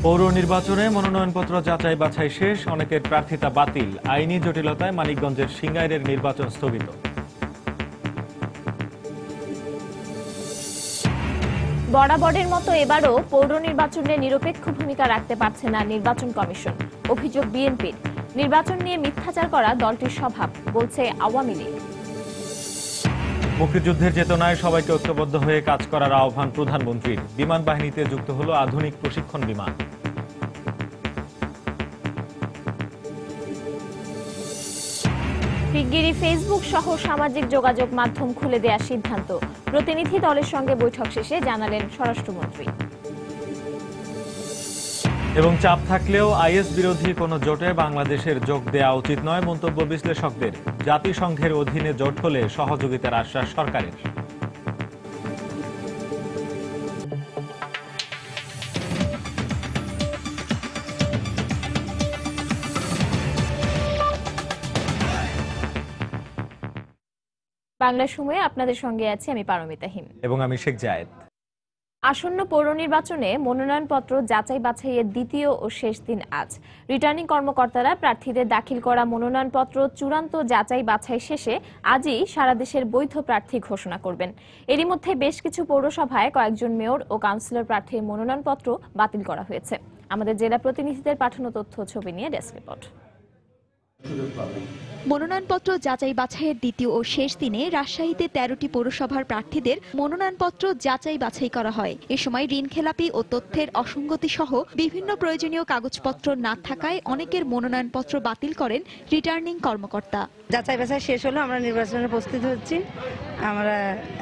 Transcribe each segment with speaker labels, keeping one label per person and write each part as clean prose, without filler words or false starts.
Speaker 1: পৌর নির্বাচনে মনোনয়নপত্র যাচাই বাছাই শেষ, অনেকের প্রার্থিতা বাতিল। আইনি জটিলতায় মানিকগঞ্জের সিঙ্গাইরের নির্বাচন স্থগিত।
Speaker 2: বরাবরের মতো এবারও পৌর নির্বাচনে নিরপেক্ষ ভূমিকা রাখতে পারছে না নির্বাচন কমিশন। অভিযোগ বিএনপির, নির্বাচন নিয়ে মিথ্যাচার করা দলটির স্বভাব, বলছে আওয়ামী লীগ।
Speaker 1: মুক্তিযুদ্ধের চেতনায় সবাইকে ঐক্যবদ্ধ হয়ে কাজ করার আহ্বান প্রধানমন্ত্রীর। বিমান বাহিনীতে যুক্ত হলো আধুনিক প্রশিক্ষণ বিমান।
Speaker 2: শিগগিরই ফেসবুক সহ সামাজিক যোগাযোগ মাধ্যম খুলে দেওয়ার সিদ্ধান্ত, প্রতিনিধি দলের সঙ্গে বৈঠক শেষে জানালেন স্বরাষ্ট্রমন্ত্রী।
Speaker 1: এবং চাপ থাকলেও আইএস বিরোধী কোনো জোটে বাংলাদেশের যোগ দেওয়া উচিত নয়, মন্তব্য বিশ্লেষকদের। জাতিসংঘের অধীনে জোট হলে সহযোগিতার আশ্বাস সরকারের।
Speaker 2: বাংলা সময়ে আপনাদের সঙ্গে আছি আমি পারমিতা হিম
Speaker 1: এবং আমি শেখ জায়েদ।
Speaker 2: আসন্ন পৌর নির্বাচনে মনোনয়নপত্র যাচাই বাছাইয়ের দ্বিতীয় ও শেষ দিন আজ। রিটার্নিং কর্মকর্তারা প্রার্থীদের দাখিল করা মনোনয়নপত্র চূড়ান্ত যাচাই বাছাই শেষে আজই সারা দেশের বৈধ প্রার্থী ঘোষণা করবেন। এরই মধ্যে বেশ কিছু পৌরসভায় কয়েকজন মেয়র ও কাউন্সিলর প্রার্থীর মনোনয়নপত্র বাতিল করা হয়েছে। আমাদের জেলা প্রতিনিধিদের পাঠানো তথ্য ছবি নিয়ে ডেস্ক রিপোর্ট।
Speaker 3: মনোনয়নপত্র যাচাই বাছাইয়ের দ্বিতীয় ও শেষ দিনে রাজশাহীতে ১৩টি পৌরসভার প্রার্থীদের মনোনয়নপত্র যাচাই বাছাই করা হয়। এ সময় ঋণখেলাপি ও তথ্যের অসঙ্গতি সহ বিভিন্ন প্রয়োজনীয় কাগজপত্র না থাকায় অনেকের মনোনয়নপত্র বাতিল করেন রিটার্নিং কর্মকর্তা।
Speaker 4: যাচাই বাছাই শেষ হলো, আমরা নির্বাচনের প্রস্তুতি হচ্ছি, আমরা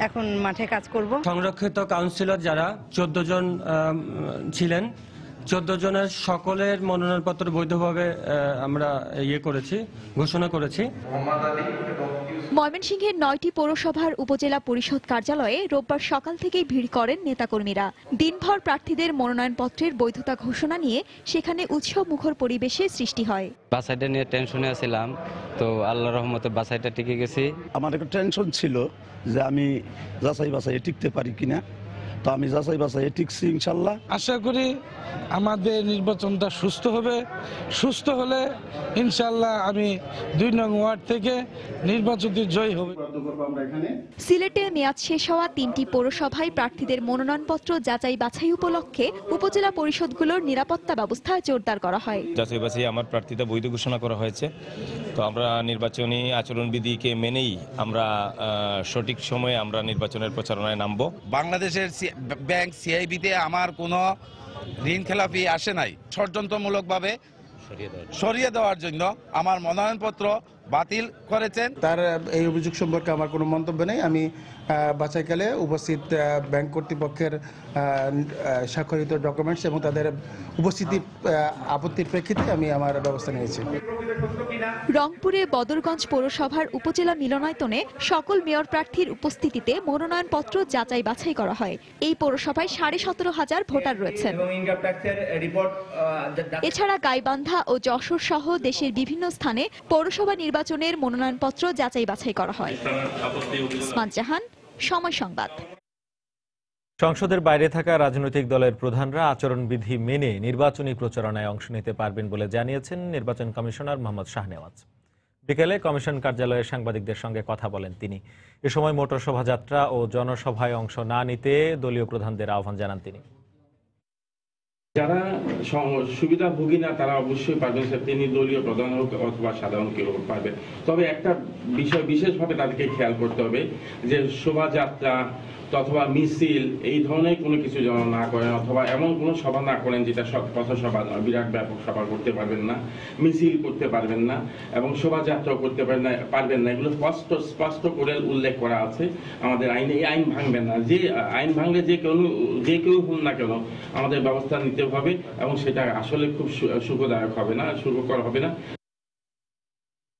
Speaker 4: এখন মাঠে কাজ করব।
Speaker 5: সংরক্ষিত কাউন্সিলর যারা ১৪ জন ছিলেন, ১৪ জনের সকলের মনোনয়নপত্র বৈধভাবে আমরা ঘোষণা করেছি।
Speaker 3: ময়মনসিংহের ৯টি পৌরসভার উপজেলা পরিষদ কার্যালয়ে রোববার সকাল থেকেই ভিড় করেন নেতাকর্মীরা। দিনভর প্রার্থীদের মনোনয়নপত্রের বৈধতা ঘোষণা নিয়ে সেখানে উৎসব মুখর পরিবেশে সৃষ্টি হয়।
Speaker 6: বাছাইটা নিয়ে টেনশনে আছিলাম, তো আল্লাহর রহমতে বাছাইটা টিকে গেছি।
Speaker 7: আমার একটা টেনশন ছিল যে আমি যাচাই বাছাই টিকতে পারি কিনা, তো আমি যাচাই বাছাই টিকছি ইনশাল্লাহ।
Speaker 8: আশা করি আমাদের নির্বাচনটা সুস্থ হবে। সুস্থ হলে ইনশাল্লাহ আমি ২ নং ওয়ার্ড থেকে নির্বাচিত জয়ী হব।
Speaker 3: সিলেটে মেয়াদ শেষ হওয়া ৩টি পৌরসভায় প্রার্থীদের মনোনয়নপত্র যাচাই বাছাই উপলক্ষে উপজেলা পরিষদগুলোর নিরাপত্তা ব্যবস্থা জোরদার করা হয়।
Speaker 9: যাচাই বাছাই আমার প্রার্থীতা বৈধ ঘোষণা করা হয়েছে, তো আমরা নির্বাচনী আচরণবিধিকে মেনেই আমরা সঠিক সময়ে আমরা নির্বাচনের প্রচারণায় নামবো।
Speaker 10: বাংলাদেশের ব্যাংক সিআইবিতে আমার কোনো ঋণ খেলাপি আসে নাই। ষড়যন্ত্রমূলকভাবে সরিয়ে দেওয়ার জন্য আমার মনোনয়নপত্র বাতিল করেছেন।
Speaker 11: তার এই অভিযোগ সম্পর্কে আমার কোনো মন্তব্য নেই। আমি বাছাইকালে উপস্থিত ব্যাংক কর্তৃপক্ষের স্বাক্ষরিত ডকুমেন্টস এবং তাদের উপস্থিতি আপত্তির প্রেক্ষিতে আমি আমার ব্যবস্থা নিয়েছি।
Speaker 3: রংপুরে বদরগঞ্জ পৌরসভার উপজেলা মিলনায়তনে সকল মেয়র প্রার্থীর উপস্থিতিতে মনোনয়নপত্র যাচাই বাছাই করা হয়। এই পৌরসভায় ১৭,৫০০ ভোটার রয়েছেন। এছাড়া গাইবান্ধা ও যশোর সহ দেশের বিভিন্ন স্থানে পৌরসভা নির্বাচনের মনোনয়নপত্র যাচাই বাছাই করা হয়। ওসমান জাহান, সময় সংবাদ।
Speaker 1: সংসদের বাইরে থাকা রাজনৈতিক দলের প্রধানরা আচরণবিধি মেনে নির্বাচনী প্রচারণায় অংশ নিতে পারবেন বলে জানিয়েছেন নির্বাচন কমিশনার মোহাম্মদ শাহনেওয়াজ। বিকেলে কমিশন কার্যালয়ে সাংবাদিকদের সঙ্গে কথা বলেন তিনি। এ সময় মোটর শোভাযাত্রা ও জনসভায় অংশ না নিতে দলীয় প্রধানদের আহ্বান জানান তিনি।
Speaker 12: যারা সুবিধাভোগী না তারা অবশ্যই পারবেন, তিনি দলীয় প্রধান হোক অথবা সাধারণ কেউ পারবেন। তবে একটা বিষয় বিশেষভাবে তাদেরকে খেয়াল করতে হবে যে শোভাযাত্রা অথবা মিছিল এই ধরনের কোনো কিছু যেন না করেন, অথবা এমন কোনো সভা না করেন যেটা পথসভা নয়। বিরাট ব্যাপক সভা করতে পারবেন না, মিছিল করতে পারবেন না এবং শোভাযাত্রা করতে পারবেন না। এগুলো স্পষ্ট করে উল্লেখ করা আছে আমাদের আইনে। এই আইন ভাঙবেন না। যে আইন ভাঙলে যে কেউ হন না কেন আমাদের ব্যবস্থা নিতে হবে এবং সেটা আসলে খুব সুখদায়ক হবে না, সুখকর হবে না।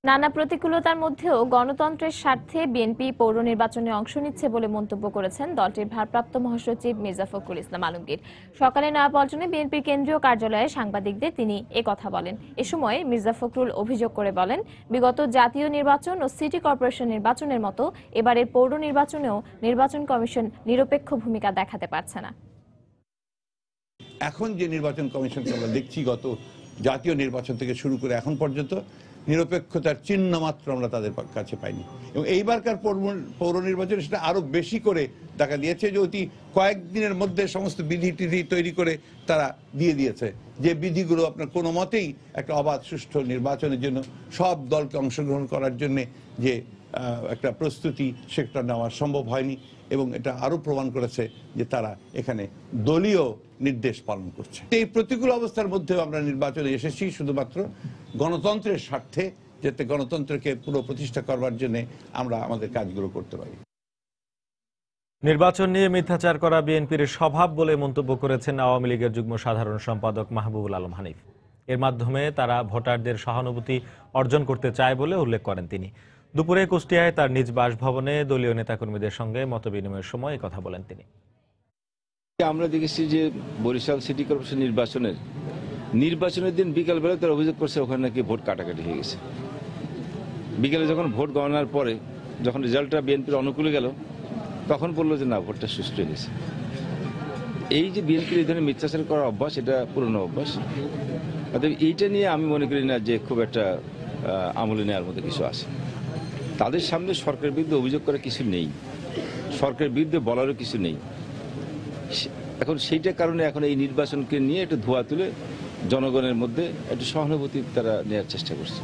Speaker 2: নানা প্রতিকূলতার মধ্যেও গণতন্ত্রের স্বার্থে বিএনপি পৌর নির্বাচনে অংশ নিচ্ছে বলে মন্তব্য করেছেন দলটির ভারপ্রাপ্ত মহাসচিব মির্জা ফখরুল ইসলাম আলমগীর। সকালে নয়াপল্টনে বিএনপির কেন্দ্রীয় কার্যালয়ে সাংবাদিকদের তিনি কথা বলেন। এ সময় মির্জা ফখরুল অভিযোগ করে বলেন, বিগত জাতীয় নির্বাচন ও সিটি কর্পোরেশন নির্বাচনের মতো এবারের পৌর নির্বাচনেও নির্বাচন কমিশন নিরপেক্ষ ভূমিকা দেখাতে পারছে না।
Speaker 13: এখন যে নির্বাচন কমিশনকে আমরা দেখছি গত জাতীয় নির্বাচন থেকে শুরু করে এখন পর্যন্ত নিরপেক্ষতার চিহ্ন মাত্র আমরা তাদের কাছে পাইনি। এবং এইবারকার পৌর নির্বাচনে সেটা আরো বেশি করে দেখা দিয়েছে যে অতি কয়েকদিনের মধ্যে সমস্ত বিধি টিধি তৈরি করে তারা দিয়ে দিয়েছে, যে বিধিগুলো আপনার কোনো মতেই একটা অবাধ সুষ্ঠু নির্বাচনের জন্য সব দলকে অংশগ্রহণ করার জন্য যে একটা প্রস্তুতি সেটা নেওয়া সম্ভব হয়নি। এবং এটা আরো প্রমাণ করেছে যে তারা এখানে দলীয় নির্দেশ পালন করছে। এই প্রতিকূল অবস্থার মধ্যেও আমরা নির্বাচনে এসেছি শুধুমাত্র গণতন্ত্রের স্বার্থে, যাতে গণতন্ত্রকে পুরো প্রতিষ্ঠা করবার জন্য আমরা আমাদের কাজগুলো করতে পারি।
Speaker 1: নির্বাচন নিয়ে মিথ্যাচার করা বিএনপির স্বভাব বলে মন্তব্য করেছেন আওয়ামী লীগের যুগ্ম সাধারণ সম্পাদক মাহবুবুল আলম হানিফ। এর মাধ্যমে তারা ভোটারদের সহানুভূতি অর্জন করতে চায় বলে উল্লেখ করেন তিনি। দুপুরে কুষ্টিয়ায় তার নিজ বাসভবনে দলীয় নেতাকর্মীদের সঙ্গে মতবিনিময়ের সময় কথা বলেন তিনি।
Speaker 14: আমরা দেখেছি যে বরিশাল সিটি কর্পোরেশন নির্বাচনের দিন বিকালবেলা তারা অভিযোগ করছে ওখানে নাকি ভোট কাটাকাটি হয়ে গেছে। বিকেলে যখন ভোট গণনার পরে যখন রেজাল্টটা বিএনপির অনুকূলে গেল তখন বললো যে না, ভোটটা সুষ্ঠু হয়ে গেছে। এই যে বিএনপির এই ধরনের মিথ্যাচার করার অভ্যাস, এটা পুরনো অভ্যাস। অতএব এইটা নিয়ে আমি মনে করি না যে খুব একটা আমলে নেওয়ার মতো কিছু আছে। তাদের সামনে সরকারের বিরুদ্ধে অভিযোগ করার কিছু নেই, সরকারের বিরুদ্ধে বলারও কিছু নেই। এখন সেইটার কারণে এখন এই নির্বাচনকে নিয়ে একটু ধোয়া তুলে জনগণের মধ্যে একটু সহানুভূতি তারা নেওয়ার চেষ্টা করছে।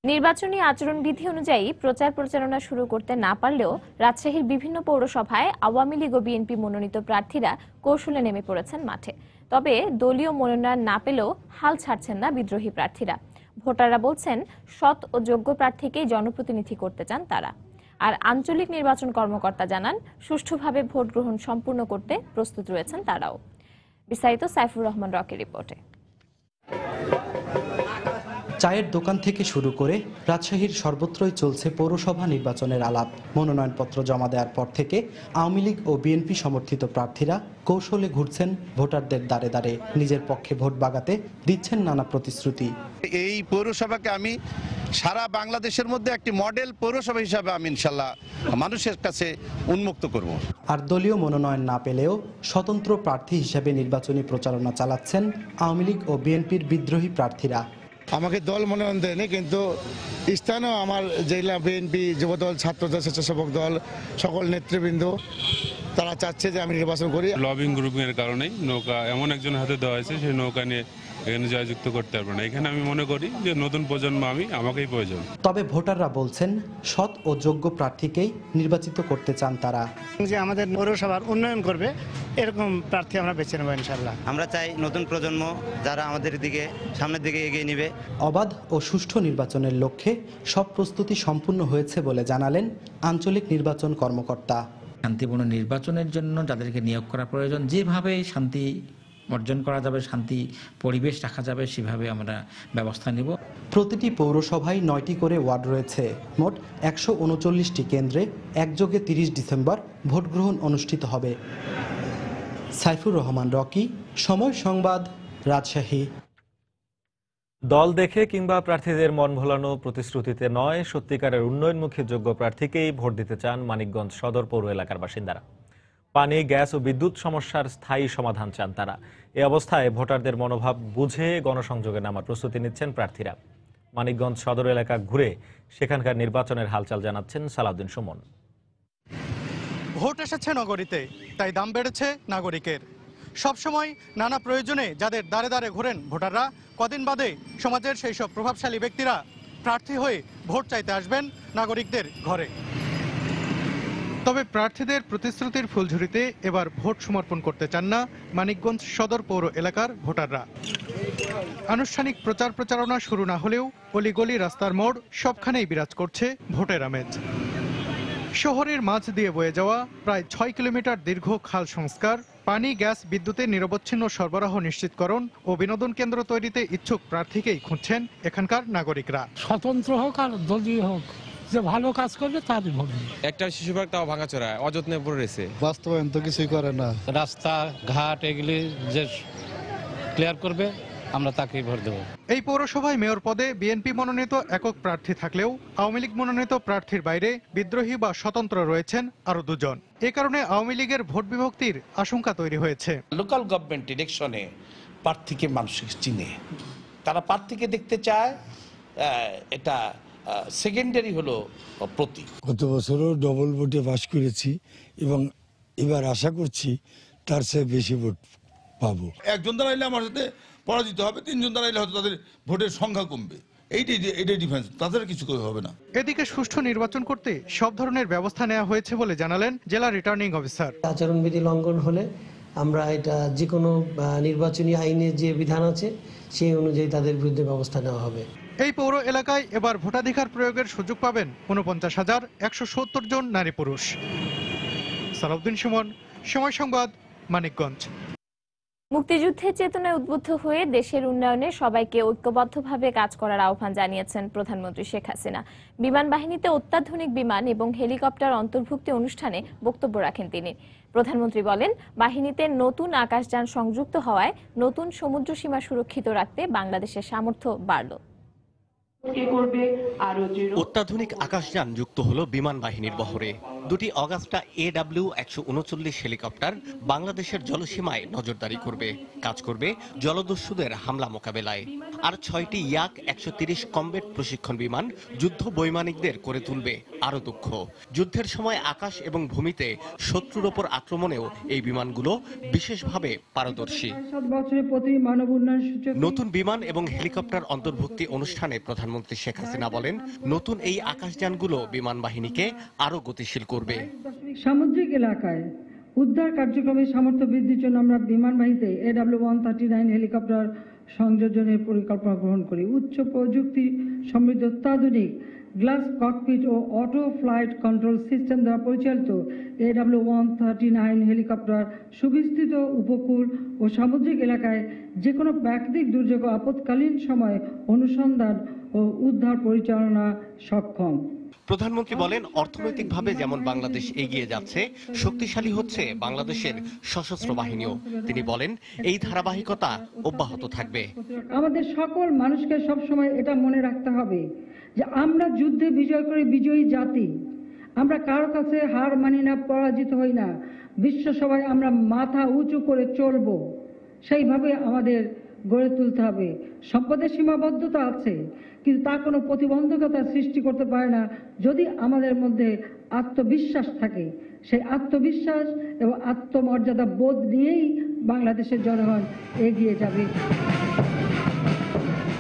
Speaker 2: নির্বাচনী আচরণবিধি অনুযায়ী প্রচার প্রচারণা শুরু করতে না পারলেও রাজশাহীর বিভিন্ন পৌরসভায় আওয়ামী লীগ ও বিএনপি মনোনীত প্রার্থীরা কৌশলে নেমে পড়েছেন মাঠে। তবে দলীয় মনোনয়ন না পেলেও হাল ছাড়ছেন না বিদ্রোহী প্রার্থীরা। ভোটাররা বলছেন সৎ ও যোগ্য প্রার্থীকেই জনপ্রতিনিধি করতে চান তারা। আর আঞ্চলিক নির্বাচন কর্মকর্তা জানান সুষ্ঠুভাবে ভোট গ্রহণ সম্পূর্ণ করতে প্রস্তুত রয়েছেন তারাও। বিস্তারিত সাইফুর রহমান রকির রিপোর্টে।
Speaker 15: চায়ের দোকান থেকে শুরু করে রাজশাহীর সর্বত্রই চলছে পৌরসভা নির্বাচনের আলাপ। মনোনয়নপত্র জমা দেওয়ার পর থেকে আওয়ামী লীগ ও বিএনপি সমর্থিত প্রার্থীরা কৌশলে ঘুরছেন ভোটারদের দ্বারে দ্বারে। নিজের পক্ষে ভোট বাগাতে দিচ্ছেন নানা প্রতিশ্রুতি।
Speaker 16: এই পৌরসভাকে আমি সারা বাংলাদেশের মধ্যে একটি মডেল পৌরসভা হিসাবে আমি ইনশাল্লাহ মানুষের কাছে উন্মুক্ত করব।
Speaker 15: আর দলীয় মনোনয়ন না পেলেও স্বতন্ত্র প্রার্থী হিসেবে নির্বাচনী প্রচারণা চালাচ্ছেন আওয়ামী লীগ ও বিএনপির বিদ্রোহী প্রার্থীরা।
Speaker 17: আমাকে দল মনোনয়ন দেয়নি, কিন্তু স্থানীয় আমার জেলা বিএনপি, যুবদল, ছাত্রদল, স্বেচ্ছাসেবক দল সকল নেতৃবৃন্দ তারা চাচ্ছে যে আমি নির্বাচন করি।
Speaker 18: লবিং গ্রুপিংয়ের কারণেই নৌকা এমন একজনের হাতে দেওয়া হয়েছে, সেই নৌকা নিয়ে এখানে জয়যুক্ত করতে পারবে না। এখানে আমি মনে করি যে নতুন প্রজন্ম আমাকেই প্রয়োজন।
Speaker 15: তবে ভোটাররা বলছেন সৎ ও যোগ্য প্রার্থীকেই নির্বাচিত করতে চান তারা।
Speaker 19: যে আমাদের পৌরসভার উন্নয়ন করবে এরকম প্রার্থী আমরা বেছে নেব ইনশাল্লাহ।
Speaker 20: আমরা চাই নতুন প্রজন্ম যারা আমাদের দিকে সামনের দিকে এগিয়ে নেবে।
Speaker 15: অবাধ ও সুষ্ঠু নির্বাচনের লক্ষ্যে সব প্রস্তুতি সম্পূর্ণ হয়েছে বলে জানালেন আঞ্চলিক নির্বাচন কর্মকর্তা।
Speaker 21: শান্তিপূর্ণ নির্বাচনের জন্য যাদেরকে নিয়োগ করা প্রয়োজন, যেভাবে শান্তি অর্জন করা যাবে, শান্তি পরিবেশ রাখা যাবে, সেভাবে আমরা ব্যবস্থা নেব।
Speaker 15: প্রতিটি পৌরসভায় 9টি করে ওয়ার্ড রয়েছে। মোট 139টি কেন্দ্রে একযোগে 30 ডিসেম্বর ভোট গ্রহণ অনুষ্ঠিত হবে। সাইফুর রহমান রকি, সময় সংবাদ, রাজশাহী।
Speaker 1: দল দেখে কিংবা প্রার্থীদের মন ভোলানো প্রতিশ্রুতিতে নয়, সত্যিকারের উন্নয়নমুখী যোগ্য প্রার্থীকেই ভোট দিতে চান মানিকগঞ্জ সদর পৌর এলাকার বাসিন্দারা। পানি, গ্যাস ও বিদ্যুৎ সমস্যার স্থায়ী সমাধান চান তারা। এই অবস্থায় ভোটারদের মনোভাব বুঝে গণসংযোগে নামার প্রস্তুতি নিচ্ছেন প্রার্থীরা। মানিকগঞ্জ সদর এলাকা ঘুরে সেখানকার নির্বাচনের হালচাল জানাচ্ছেন সালাউদ্দিন সুমন।
Speaker 22: ভোট এসেছে নগরীতে, তাই দাম বেড়েছে নাগরিকের। সবসময় নানা প্রয়োজনে যাদের দ্বারে দ্বারে ঘোরেন ভোটাররা, কদিন বাদে সমাজের সেই সব প্রভাবশালী ব্যক্তিরা প্রার্থী হয়ে ভোট চাইতে আসবেন নাগরিকদের ঘরে। তবে প্রার্থীদের প্রতিশ্রুতির ফুলঝুরিতে এবার ভোট সমর্পণ করতে চান না মানিকগঞ্জ সদর পৌর এলাকার ভোটাররা। আনুষ্ঠানিক প্রচার প্রচারণা শুরু না হলেও অলিগলি, রাস্তার মোড় সবখানেই বিরাজ করছে ভোটের আমেজ। শহরের মাঝ দিয়ে বয়ে যাওয়া প্রায় 6 কিলোমিটার দীর্ঘ খাল সংস্কার, পানি, গ্যাস, বিদ্যুতের নিরবচ্ছিন্ন সরবরাহ নিশ্চিতকরণ ও বিনোদন কেন্দ্র তৈরিতে ইচ্ছুক প্রার্থীকেই খুঁজছেন এখানকার নাগরিকরা।
Speaker 8: স্বতন্ত্র হোক আর দলীয় হোক, যে ভালো কাজ করবে তারই ভোট।
Speaker 23: একটা শিশু পার্কটাও ভাঙাচোরা, অযত্নে পড়ে রয়েছে।
Speaker 17: বাস্তবায়ন তো কিছুই করে না।
Speaker 8: রাস্তা ঘাট এগুলি যে ক্লিয়ার করবে
Speaker 4: আমরা তাকেই ভোট দেবো।
Speaker 22: এই পৌরসভায় মেয়র পদে বিএনপি মনোনীত একক প্রার্থী থাকলেও আওয়ামী লীগ মনোনীত প্রার্থীর বাইরে বিদ্রোহী বা স্বতন্ত্র রয়েছেন আরো দুজন। এ কারণে আওয়ামী লীগের ভোট বিভক্তির আশঙ্কা তৈরি হয়েছে।
Speaker 5: লোকাল গভর্নমেন্ট ইলেকশনে প্রার্থীকে মানুষ চিনে, তারা প্রার্থীকে দেখতে চায়, এটা সেকেন্ডারি হলো প্রতীক।
Speaker 6: গত বছরও ডবল ভোটে পাস করেছি এবং এবার আশা করছি তার চেয়ে বেশি ভোট পাবো।
Speaker 24: একজন দাঁড়াইলে আমার সাথে পরাজিত হবে, তিনজন দাঁড়াইলে হয়তো তাদের ভোটের সংখ্যা কমবে। এইটাই ডিফারেন্স, তাদের কিছু হবে না।
Speaker 22: এদিকে সুষ্ঠু নির্বাচন করতে সব ধরনের ব্যবস্থা নেওয়া হয়েছে বলে জানালেন জেলা রিটার্নিং অফিসার।
Speaker 25: আচরণবিধি লঙ্ঘন হলে আমরা এটা যে কোনো নির্বাচনী আইনের যে বিধান আছে সেই অনুযায়ী তাদের বিরুদ্ধে ব্যবস্থা নেওয়া হবে।
Speaker 22: এই পৌর এলাকায় এবার ভোটাধিকার প্রয়োগের সুযোগ পাবেন ৪৯,১৭০ জন নারী পুরুষ। সালাউদ্দিন সুমন, সময় সংবাদ, মানিকগঞ্জ।
Speaker 2: মুক্তিযুদ্ধের চেতনায় উদ্বুদ্ধ হয়ে দেশের উন্নয়নে সবাইকে ঐক্যবদ্ধভাবে কাজ করার আহ্বান জানিয়েছেন প্রধানমন্ত্রী শেখ হাসিনা। বিমান বাহিনীতে অত্যাধুনিক বিমান এবং হেলিকপ্টার অন্তর্ভুক্তি অনুষ্ঠানে বক্তব্য রাখেন তিনি। প্রধানমন্ত্রী বলেন, বাহিনীতে নতুন আকাশযান সংযুক্ত হওয়ায় নতুন সমুদ্র সীমা সুরক্ষিত রাখতে বাংলাদেশের সামর্থ্য বাড়ল।
Speaker 26: অত্যাধুনিক আকাশযান যুক্ত হলো বিমান বাহিনীর বহরে। দুটি অগাস্টা AW139 হেলিকপ্টার বাংলাদেশের জলসীমায় নজরদারি করবে, কাজ করবে জলদস্যুদের হামলা মোকাবেলায়। আর 6টি ইয়াক 130 কমব্যাট প্রশিক্ষণ বিমান যুদ্ধ বৈমানিকদের করে তুলবে আরো দক্ষ। যুদ্ধের সময় আকাশ এবং ভূমিতে শত্রুর ওপর আক্রমণেও এই বিমানগুলো বিশেষভাবে পারদর্শী। নতুন বিমান এবং হেলিকপ্টার অন্তর্ভুক্তি অনুষ্ঠানে প্রধানমন্ত্রী শেখ হাসিনা বলেন, নতুন এই আকাশযানগুলো বিমান বাহিনীকে আরো গতিশীল করবে।
Speaker 27: সামুদ্রিক এলাকায় উদ্ধার কার্যক্রমের সামর্থ্য বৃদ্ধির জন্য আমরা বিমান বাহিনীতে AW139 হেলিকপ্টার সংযোজনের পরিকল্পনা গ্রহণ করি। উচ্চ প্রযুক্তি সমৃদ্ধ অত্যাধুনিক গ্লাস ককপিট ও অটো ফ্লাইট কন্ট্রোল সিস্টেম দ্বারা পরিচালিত AW139 হেলিকপ্টার সুবিস্তৃত উপকূল ও সামুদ্রিক এলাকায় যে কোনো প্রাকৃতিক দুর্যোগ ও আপৎকালীন সময় অনুসন্ধান ও উদ্ধার পরিচালনা সক্ষম।
Speaker 26: প্রধানমন্ত্রী বলেন, অর্থনৈতিকভাবে যেমন বাংলাদেশ এগিয়ে যাচ্ছে, শক্তিশালী হচ্ছে বাংলাদেশের সশস্ত্র বাহিনীও। তিনি বলেন, এই ধারাবাহিকতা অব্যাহত থাকবে।
Speaker 27: আমাদের সকল মানুষকে সবসময় এটা মনে রাখতে হবে যে আমরা যুদ্ধে বিজয় করে বিজয়ী জাতি। আমরা কারো কাছে হার মানি না, পরাজিত হই না। বিশ্ব সভায় আমরা মাথা উঁচু করে চলবো, সেইভাবে আমাদের গড়ে তুলতে হবে। সম্পদের সীমাবদ্ধতা আছে, কিন্তু তা কোনো প্রতিবন্ধকতা সৃষ্টি করতে পারে না যদি আমাদের মধ্যে আত্মবিশ্বাস থাকে। সেই আত্মবিশ্বাস এবং আত্মমর্যাদা বোধ নিয়েই বাংলাদেশের জনগণ এগিয়ে যাবে।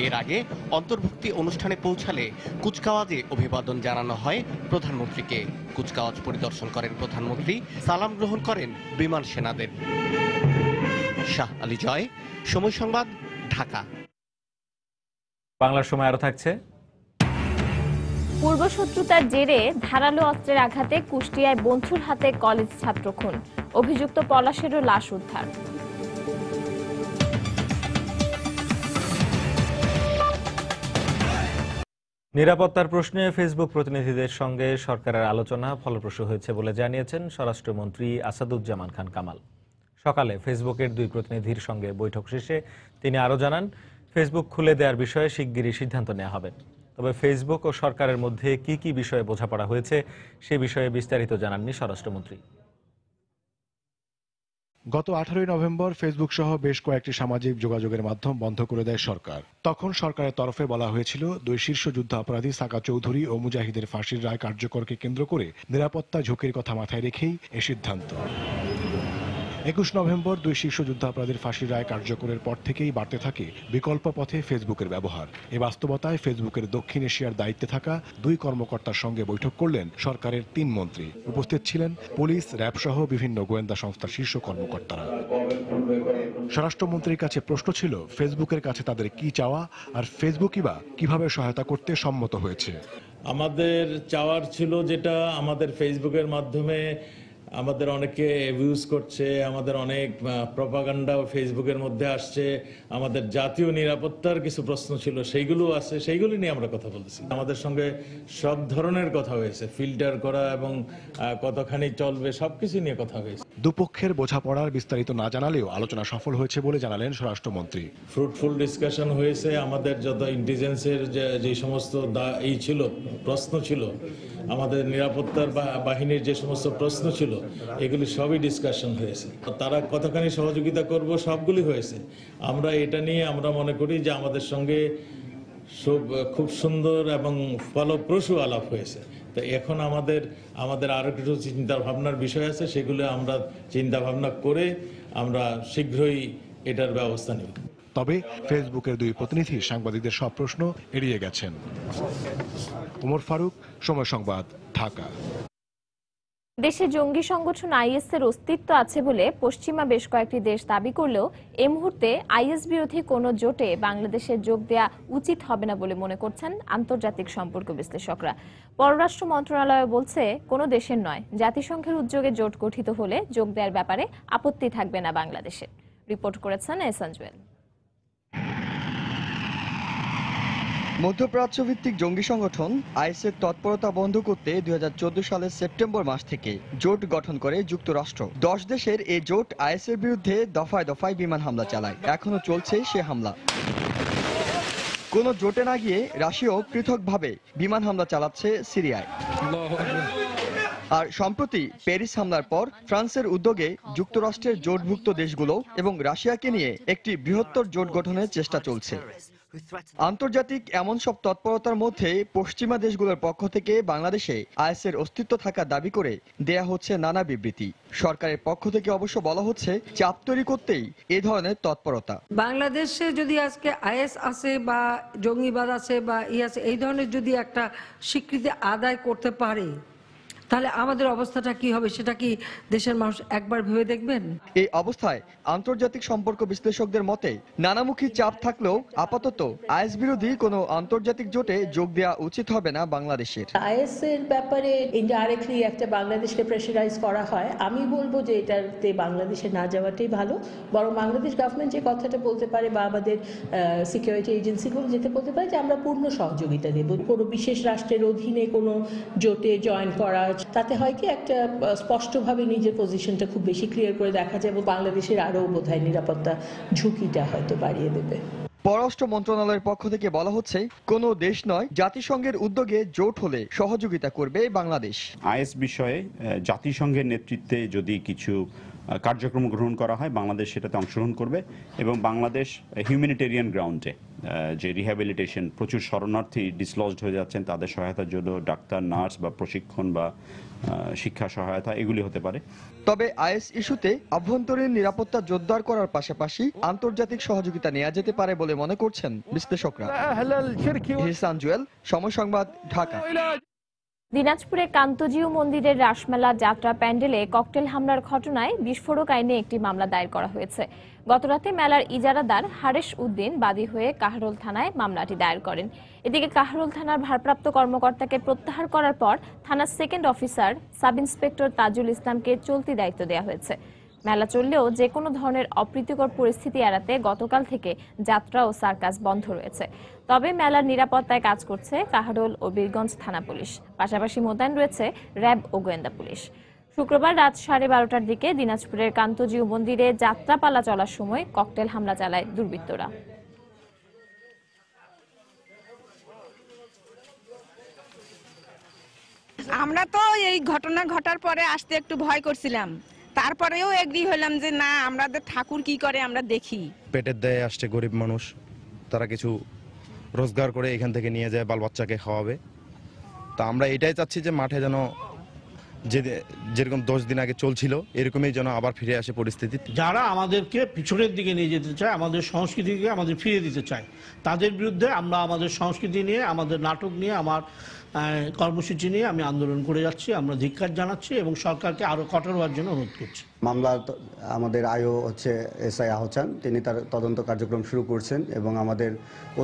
Speaker 26: এর আগে অন্তর্ভুক্তি অনুষ্ঠানে পৌঁছালে কুচকাওয়াজে অভিবাদন জানানো হয় প্রধানমন্ত্রীকে। কুচকাওয়াজ পরিদর্শন করেন প্রধানমন্ত্রী, সালাম গ্রহণ করেন বিমান সেনাদের। শাহ আলী জয়, সময় সংবাদ, ঢাকা।
Speaker 1: বাংলার সময় আরো থাকছে।
Speaker 2: পূর্বশত্রুতার জেরে ধারালো অস্ত্রের আঘাতে কুষ্টিয়ায় বন্ধুর হাতে কলেজ ছাত্র খুন, অভিযুক্ত পলাশেরও লাশ উদ্ধার।
Speaker 1: নিরাপত্তার প্রশ্নে ফেসবুক প্রতিনিধিদের সঙ্গে সরকারের আলোচনা ফলপ্রসূ হয়েছে বলে জানিয়েছেন স্বরাষ্ট্রমন্ত্রী আসাদুজ্জামান খান কামাল। সকালে ফেসবুকের দুই প্রতিনিধির সঙ্গে বৈঠক শেষে তিনি আরও জানান, ফেসবুক খুলে দেওয়ার বিষয়ে শিগগিরই সিদ্ধান্ত নেওয়া হবে। তবে ফেসবুক ও সরকারের মধ্যে কি কি বিষয়ে বোঝাপড়া হয়েছে সে বিষয়ে বিস্তারিত জানাননি স্বরাষ্ট্রমন্ত্রী।
Speaker 28: গত 18 নভেম্বর ফেসবুক সহ বেশ কয়েকটি সামাজিক যোগাযোগের মাধ্যম বন্ধ করে দেয় সরকার। তখন সরকারের তরফে বলা হয়েছিল, দুই শীর্ষ যুদ্ধাপরাধী সাকা চৌধুরী ও মুজাহিদের ফাঁসির রায় কার্যকরকে কেন্দ্র করে নিরাপত্তা ঝুঁকির কথা মাথায় রেখেই এ সিদ্ধান্ত। 21 নভেম্বর দুই শীর্ষ যুদ্ধাপরাধীর ফাঁসির রায় কার্যকরের পর থেকেই বাড়তে থাকে বিকল্প পথে ফেসবুকের ব্যবহার। এ বাস্তবতায় ফেসবুকের দক্ষিণ এশিয়ার দায়িত্বে থাকা দুই কর্মকর্তার সঙ্গে বৈঠক করলেন সরকারের 3 মন্ত্রী। উপস্থিত ছিলেন পুলিশ, র্যাব সহ বিভিন্ন গোয়েন্দা সংস্থার শীর্ষ কর্মকর্তারা। স্বরাষ্ট্রমন্ত্রীর কাছে প্রশ্ন ছিল, ফেসবুকের কাছে তাদের কি চাওয়া, আর ফেসবুকই বা কিভাবে সহায়তা করতে সম্মত হয়েছে।
Speaker 29: আমাদের চাওয়ার ছিল যেটা আমাদের ফেসবুকের মাধ্যমে
Speaker 3: আমাদের অনেকে অ্যাবিউজ করছে, আমাদের অনেক প্রপাগান্ডা ফেসবুকের মধ্যে আসছে, আমাদের জাতীয় নিরাপত্তার কিছু প্রশ্ন ছিল, সেইগুলো আছে, সেইগুলি নিয়ে আমরা কথা বলতেছি। আমাদের সঙ্গে সব ধরনের কথা হয়েছে, ফিল্টার করা এবং কতখানি চলবে সবকিছু নিয়ে কথা হয়েছে।
Speaker 28: দুপক্ষের বোঝাপড়ার বিস্তারিত না জানালেও আলোচনা সফল হয়েছে বলে জানালেন স্বরাষ্ট্রমন্ত্রী।
Speaker 3: ফ্রুটফুল ডিসকাশন হয়েছে। আমাদের যত ইন্টেলিজেন্সের যে সমস্ত ছিল প্রশ্ন ছিল, আমাদের নিরাপত্তার বাহিনীর যে সমস্ত প্রশ্ন ছিল, এগুলি সবই ডিসকাশন হয়েছে। তারা কতখানি সহযোগিতা করব সবগুলি হয়েছে। আমরা এটা নিয়ে আমরা মনে করি যে আমাদের সঙ্গে খুব সুন্দর এবং ফলপ্রসূ আলাপ হয়েছে। তো এখন আমাদের আরো কিছু চিন্তা ভাবনার বিষয় আছে, সেগুলো আমরা চিন্তা ভাবনা করে আমরা শীঘ্রই এটার ব্যবস্থা নেব।
Speaker 28: তবে ফেসবুকের দুই প্রতিনিধি সাংবাদিকদের সব প্রশ্ন এড়িয়ে গেছেন। ওমর ফারুক, সময় সংবাদ, ঢাকা।
Speaker 2: দেশে জঙ্গি সংগঠন আইএস এর অস্তিত্ব আছে বলে পশ্চিমা বেশ কয়েকটি দেশ দাবি করলেও এই মুহূর্তে আইএস বিরোধী কোনো জোটে বাংলাদেশের যোগ দেওয়া উচিত হবে না বলে মনে করছেন আন্তর্জাতিক সম্পর্ক বিশ্লেষকরা। পররাষ্ট্র মন্ত্রণালয় বলছে, কোনো দেশের নয়, জাতিসংঘের উদ্যোগে জোট গঠিত হলে যোগ দেওয়ার ব্যাপারে আপত্তি থাকবে না বাংলাদেশের। রিপোর্ট করেছেন এহসান জুয়েল।
Speaker 4: মধ্যপ্রাচ্য ভিত্তিক জঙ্গি সংগঠন আইএসের তৎপরতা বন্ধ করতে 2014 সালের সেপ্টেম্বর মাস থেকে জোট গঠন করে যুক্তরাষ্ট্র। 10 দেশের এই জোট আইএসের বিরুদ্ধে দফায় দফায় বিমান হামলা চালায়। এখনো চলছে সে হামলা। কোনো জোটে না গিয়ে রাশিয়াও পৃথকভাবে বিমান হামলা চালাচ্ছে সিরিয়ায়। আর সম্প্রতি প্যারিস হামলার পর ফ্রান্সের উদ্যোগে যুক্তরাষ্ট্রের জোটভুক্ত দেশগুলো এবং রাশিয়াকে নিয়ে একটি বৃহত্তর জোট গঠনের চেষ্টা চলছে। আন্তর্জাতিক এমন সব তৎপরতার মধ্যে পশ্চিমা দেশগুলোর পক্ষ থেকে বাংলাদেশে আইএসের অস্তিত্ব থাকার দাবি করে দেয়া হচ্ছে নানা বিবৃতি। সরকারের পক্ষ থেকে অবশ্য বলা হচ্ছে চাপ তৈরি করতেই এ ধরনের তৎপরতা।
Speaker 27: বাংলাদেশে যদি আজকে আইএস আছে বা জঙ্গিবাদ আছে বা আছে, এই ধরনের যদি একটা স্বীকৃতি আদায় করতে পারে, তাহলে আমাদের অবস্থাটা কি হবে সেটা কি দেশের মানুষ একবার ভেবে দেখবেন?
Speaker 4: এই অবস্থায় আন্তর্জাতিক সম্পর্ক বিশ্লেষকদের মতে নানামুখী চাপ থাকলেও আপাতত আইএস বিরোধী কোনো আন্তর্জাতিক জোটে যোগ দেওয়া উচিত হবে না বাংলাদেশের।
Speaker 7: আইএস এর ব্যাপারে ইনডাইরেক্টলি একটা বাংলাদেশকে প্রেশারাইজ করা হয়। আমি বলবো যে এটাতে বাংলাদেশে না যাওয়াটাই ভালো। বরং বাংলাদেশ গভর্নমেন্ট যে কথাটা বলতে পারে বা আমাদের সিকিউরিটি এজেন্সিগুলো যেতে বলতে পারে যে আমরা পূর্ণ সহযোগিতা দেব। কোনো বিশেষ রাষ্ট্রের অধীনে কোনো জোটে জয়েন করা, তাতে হয় কি একটা স্পষ্টভাবে নিজের পজিশনটা খুব বেশি ক্লিয়ার করে দেখা যায় এবং বাংলাদেশের আরও বোধহয় নিরাপত্তা ঝুঁকিটা হয়তো বাড়িয়ে দেবে।
Speaker 4: পররাষ্ট্র মন্ত্রণালয়ের পক্ষ থেকে বলা হচ্ছে, কোনো দেশ নয়, জাতিসংঘের উদ্যোগে জোট হলে সহযোগিতা করবে বাংলাদেশ।
Speaker 9: আইএস বিষয়ে জাতিসংঘের নেতৃত্বে যদি কিছু কার্যক্রম গ্রহণ করা হয়, বাংলাদেশ সেটাতে অংশগ্রহণ করবে এবং বাংলাদেশ হিউম্যানিটেরিয়ান গ্রাউন্ডে যে রিহ্যাবিলিটেশন, প্রচুর শরণার্থী ডিসলজড হয়ে যাচ্ছেন, তাদের সহায়তার জন্য ডাক্তার, নার্স বা প্রশিক্ষণ বা শিক্ষা সহায়তা এগুলি হতে পারে।
Speaker 4: তবে আইএস ইস্যুতে আভ্যন্তরীণ নিরাপত্তা জোরদার করার পাশাপাশি আন্তর্জাতিক সহযোগিতা নেওয়া যেতে পারে বলে মনে করছেন বিশ্লেষকরা। এহসান জুয়েল, সময় সংবাদ, ঢাকা।
Speaker 2: দিনাজপুরে কান্তজিউ মন্দিরের রাসমেলা যাত্রা প্যান্ডেলে ককটেল হামলার ঘটনায় বিস্ফোরক আইনে একটি মামলা দায়ের করা হয়েছে। গতরাতে মেলার ইজারাদার হারেশ উদ্দিন বাদী হয়ে কাহরোল থানায় মামলাটি দায়ের করেন। এদিকে কাহরোল থানার ভারপ্রাপ্ত কর্মকর্তাকে প্রত্যাহার করার পর থানার second officer sub inspector Tajul ইসলামকে চলতি দায়িত্ব দেওয়া হয়েছে। মেলা চললেও যে কোনো ধরনের অপ্রীতিকর পরিস্থিতি এড়াতে গতকাল থেকে যাত্রা ও সার্কাস বন্ধ রয়েছে। তবে মেলার নিরাপত্তায় কাজ করছে কাহরোল ও বীরগঞ্জ থানা পুলিশ, পাশাপাশি মোতায়েন রয়েছে র্যাব ও গোয়েন্দা পুলিশ। শুক্রবার রাত 12:30টার দিকে দিনাজপুরের কান্তজিউ মন্দিরে যাত্রাপালা চলার সময় ককটেল হামলা চালায় দুর্বৃত্তরা।
Speaker 10: আমরা তো এই ঘটনা ঘটার পরে আসতে একটু ভয় করছিলাম, তারপরেও এগ্রি হলাম যে না, আমাদের ঠাকুর কি করে আমরা দেখি।
Speaker 11: পেটের দায়ে আসছে গরিব মানুষ, তারা কিছু রোজগার করে এখান থেকে নিয়ে যায়, বাল বাচ্চাকে খাওয়াবে। তা আমরা এটাই চাচ্ছি যে মাঠে যেন যেরকম 10 দিন আগে চলছিল এরকমই যেন আবার ফিরে আসে পরিস্থিতি।
Speaker 12: যারা আমাদেরকে পিছনের দিকে নিয়ে যেতে চায়, আমাদের সংস্কৃতিকে আমাদের ফিরে দিতে চায়, তাদের বিরুদ্ধে আমরা আমাদের সংস্কৃতি নিয়ে, আমাদের নাটক নিয়ে, আমার কর্মসূচি নিয়ে আমি আন্দোলন করে যাচ্ছি। আমরা ধিক্কার জানাচ্ছি এবং সরকারকে আরও কঠোর হওয়ার জন্য অনুরোধ করছি।
Speaker 13: মামলা আমাদের আইও হচ্ছে এসআই আহচান, তিনি তার তদন্ত কার্যক্রম শুরু করছেন এবং আমাদের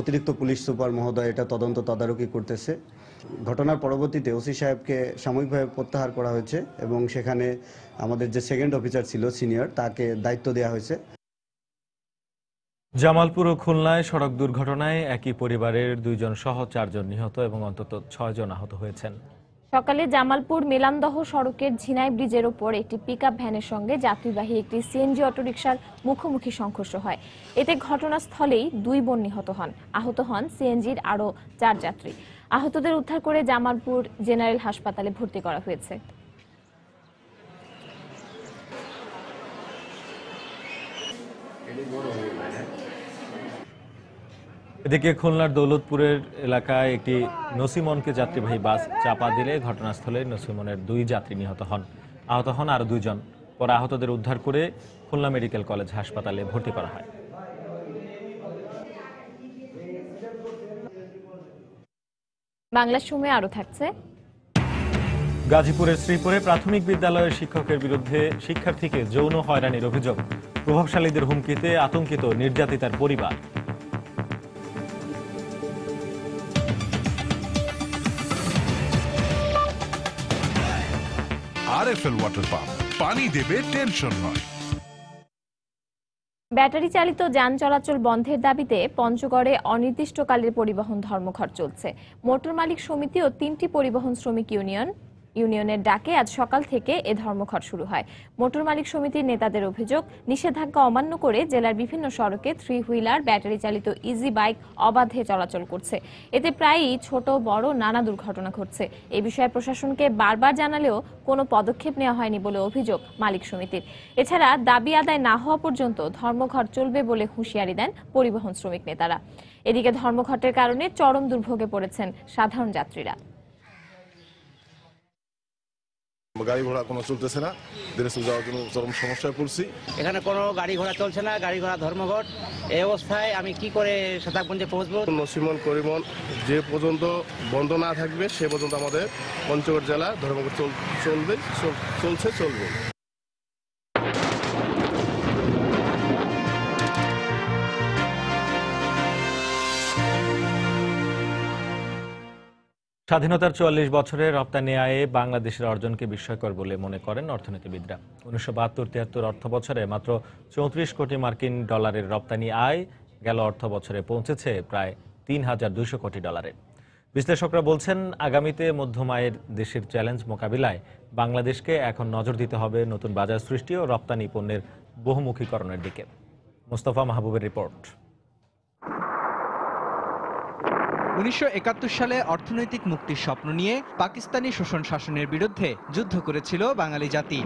Speaker 13: অতিরিক্ত পুলিশ সুপার মহোদয় এটা তদন্ত তদারকি করতেছে। ঘটনার পরবর্তীতে ওসি সাহেবকে সাময়িকভাবে প্রত্যাহার করা হয়েছে এবং সেখানে আমাদের যে সেকেন্ড অফিসার ছিল সিনিয়র, তাকে দায়িত্ব দেওয়া হয়েছে।
Speaker 1: জামালপুর ও খুলনায় সড়ক দুর্ঘটনায় একই পরিবারের 2 জন সহ 4 জন নিহত এবং অন্তত 6 জন আহত হয়েছেন।
Speaker 2: সকালে জামালপুর মেলান্দহ সড়কের ঝিনাই ব্রিজের ওপর একটি পিকআপ ভ্যানের সঙ্গে যাত্রীবাহী একটি সিএনজি অটোরিকশার মুখোমুখি সংঘর্ষ হয়। এতে ঘটনাস্থলেই 2 বোন নিহত হন। আহত হন সিএনজির আরও 4 যাত্রী। আহতদের উদ্ধার করে জামালপুর জেনারেল হাসপাতালে ভর্তি করা হয়েছে।
Speaker 1: এদিকে খুলনার দৌলতপুরের এলাকায় একটি নসিমনকে যাত্রীবাহী বাস চাপা দিলে ঘটনাস্থলে নসিমনের 2 যাত্রী নিহত হন। আহত হন আরও 2 জন। পরে আহতদের উদ্ধার করে খুলনা মেডিকেল কলেজ হাসপাতালে ভর্তি করা হয়।
Speaker 2: বাংলা সময়ে আরো থাকছে।
Speaker 1: গাজীপুরের শ্রীপুরে প্রাথমিক বিদ্যালয়ের শিক্ষকের বিরুদ্ধে শিক্ষার্থীকে যৌন হয়রানির অভিযোগ। প্রভাবশালীদের হুমকিতে আতঙ্কিত নির্যাতিতার পরিবার।
Speaker 14: আরএফএল ওয়াটার পাম্প, পানি দেবে টেনশন নয়।
Speaker 2: ব্যাটারি চালিত যান চলাচল বন্ধের দাবিতে পঞ্চগড়ে অনির্দিষ্টকালের পরিবহন ধর্মঘট চলছে। মোটর মালিক সমিতি ও 3টি পরিবহন শ্রমিক ইউনিয়নের ডাকে আজ সকাল থেকে এ ধর্মঘট শুরু হয়। মোটর মালিক সমিতির নেতাদের অভিযোগ, নিষেধাজ্ঞা অমান্য করে জেলার বিভিন্ন সড়কে 3 হুইলার, ব্যাটারি চালিত ইজি বাইক অবাধে চলাচল করছে। এতে প্রায়ই ছোট বড় নানা দুর্ঘটনা ঘটছে। এ বিষয়ে প্রশাসনকে বারবার জানালেও কোনো পদক্ষেপ নেওয়া হয়নি বলে অভিযোগ মালিক সমিতির। এছাড়া দাবি আদায় না হওয়া পর্যন্ত ধর্মঘট চলবে বলে হুঁশিয়ারি দেন পরিবহন শ্রমিক নেতারা। এদিকে ধর্মঘটের কারণে চরম দুর্ভোগে পড়েছেন সাধারণ যাত্রীরা।
Speaker 15: গাড়ি ঘোড়া কোনো চলতেছে না, দিনাজপুর যাওয়ার জন্য চরম সমস্যায় পড়ছি।
Speaker 16: এখানে কোনো গাড়ি ঘোড়া চলছে না, গাড়ি ঘোড়া ধর্মঘট। এই অবস্থায় আমি কি করে শতাবগঞ্জে পৌঁছবো?
Speaker 15: নসিমন করিমন যে পর্যন্ত বন্ধ না থাকবে সে পর্যন্ত আমাদের পঞ্চগড় জেলা ধর্মঘট চলবে।
Speaker 1: স্বাধীনতার 44 বছরের রপ্তানি আয়ে বাংলাদেশের অর্জনকে বিস্ময়কর বলে মনে করেন অর্থনীতিবিদরা। 1972-73 অর্থ বছরে মাত্র 34 কোটি মার্কিন ডলারের রপ্তানি আয় গেল অর্থ বছরে পৌঁছেছে প্রায় 3200 কোটি ডলারে। বিশ্লেষকরা বলছেন, আগামীতে মধ্যম আয়ের দেশের চ্যালেঞ্জ মোকাবিলায় বাংলাদেশকে এখন নজর দিতে হবে নতুন বাজার সৃষ্টি ও রপ্তানি পণ্যের বহুমুখীকরণের দিকে। মোস্তফা মাহবুবের রিপোর্ট।
Speaker 18: 1971 সালে অর্থনৈতিক মুক্তির স্বপ্ন নিয়ে পাকিস্তানি শোষণ শাসনের বিরুদ্ধে যুদ্ধ করেছিল বাঙালি জাতি।